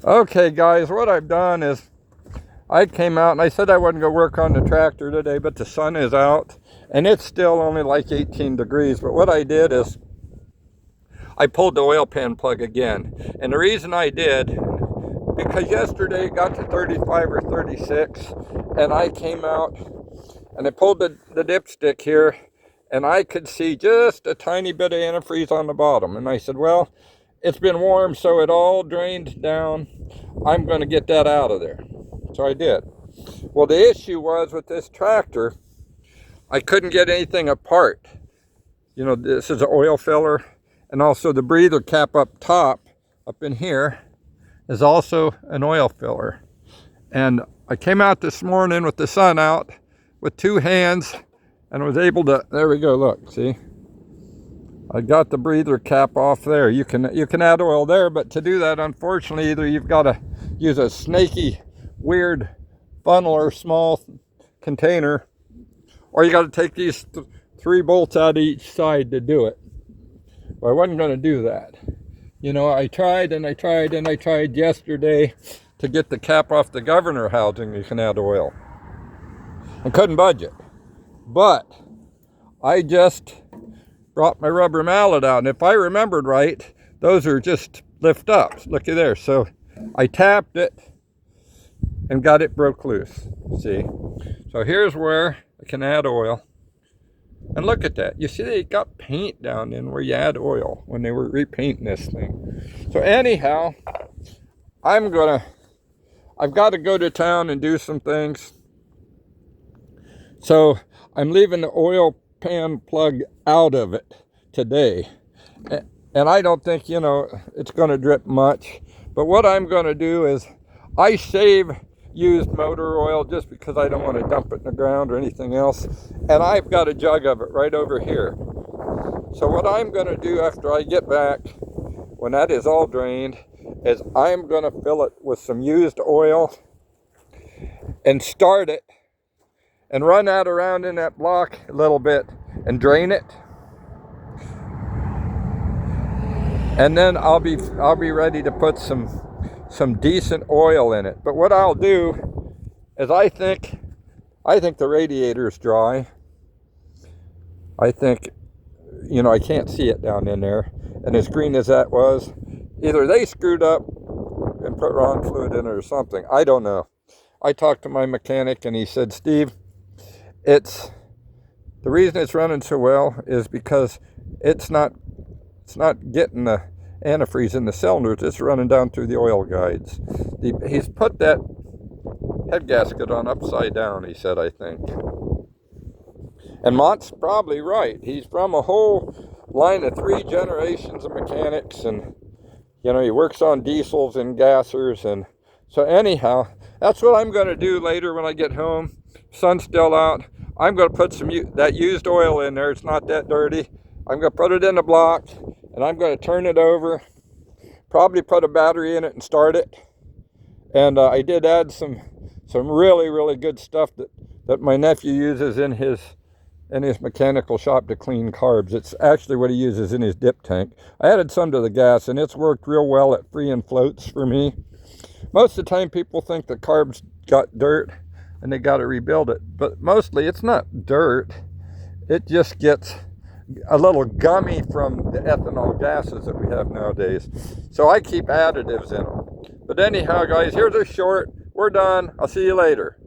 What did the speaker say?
Okay guys, what I've done is I came out and I said I wasn't going to work on the tractor today, but the sun is out and it's still only like 18 degrees. But what I did is I pulled the oil pan plug again. And the reason I did, because yesterday it got to 35 or 36 and I came out and I pulled the dipstick here and I could see just a tiny bit of antifreeze on the bottom. And I said, well, it's been warm, so it all drained down. I'm going to get that out of there. So I did. Well, the issue was with this tractor, I couldn't get anything apart. You know, this is an oil filler, and also the breather cap up top, up in here, is also an oil filler. And I came out this morning with the sun out with two hands and was able to, there we go, look, see? I got the breather cap off there. You can add oil there, but to do that, unfortunately, either you've got to use a snaky, weird funnel or small container, or you got to take these three bolts out each side to do it. But I wasn't going to do that. You know, I tried and I tried and I tried yesterday to get the cap off the governor housing. You can add oil. I couldn't budge it. But I just brought my rubber mallet out, and if I remembered right, those are just lift ups. Looky there. So I tapped it and got it broke loose. See? So here's where I can add oil. And look at that. You see they got paint down in where you add oil when they were repainting this thing. So anyhow, I've got to go to town and do some things. So I'm leaving the oil pan plug out of it today. And I don't think, you know, it's going to drip much. But what I'm going to do is I save used motor oil just because I don't want to dump it in the ground or anything else. And I've got a jug of it right over here. So what I'm going to do after I get back, when that is all drained, is I'm going to fill it with some used oil and start it and run that around in that block a little bit and drain it. And then I'll be ready to put some decent oil in it. But what I'll do is I think the radiator is dry. I think, you know, I can't see it down in there. And as green as that was, either they screwed up and put wrong fluid in it or something. I don't know. I talked to my mechanic and he said, Steve, the reason it's running so well is because it's not getting the antifreeze in the cylinders. It's running down through the oil guides. He's put that head gasket on upside down, he said, I think. And Mott's probably right. He's from a whole line of 3 generations of mechanics, and you know, he works on diesels and gassers. And so anyhow, that's what I'm going to do later when I get home. Sun's still out. I'm going to put that used oil in there. It's not that dirty. I'm going to put it in a block and I'm going to turn it over, probably put a battery in it and start it. And I did add some really, really good stuff that my nephew uses in his mechanical shop to clean carbs. It's actually what he uses in his dip tank. I added some to the gas and it's worked real well at freeing floats for me. Most of the time people think the carbs got dirt and they got to rebuild it, but mostly it's not dirt. It just gets a little gummy from the ethanol gases that we have nowadays. So I keep additives in them. But anyhow, guys, here's a short. We're done. I'll see you later.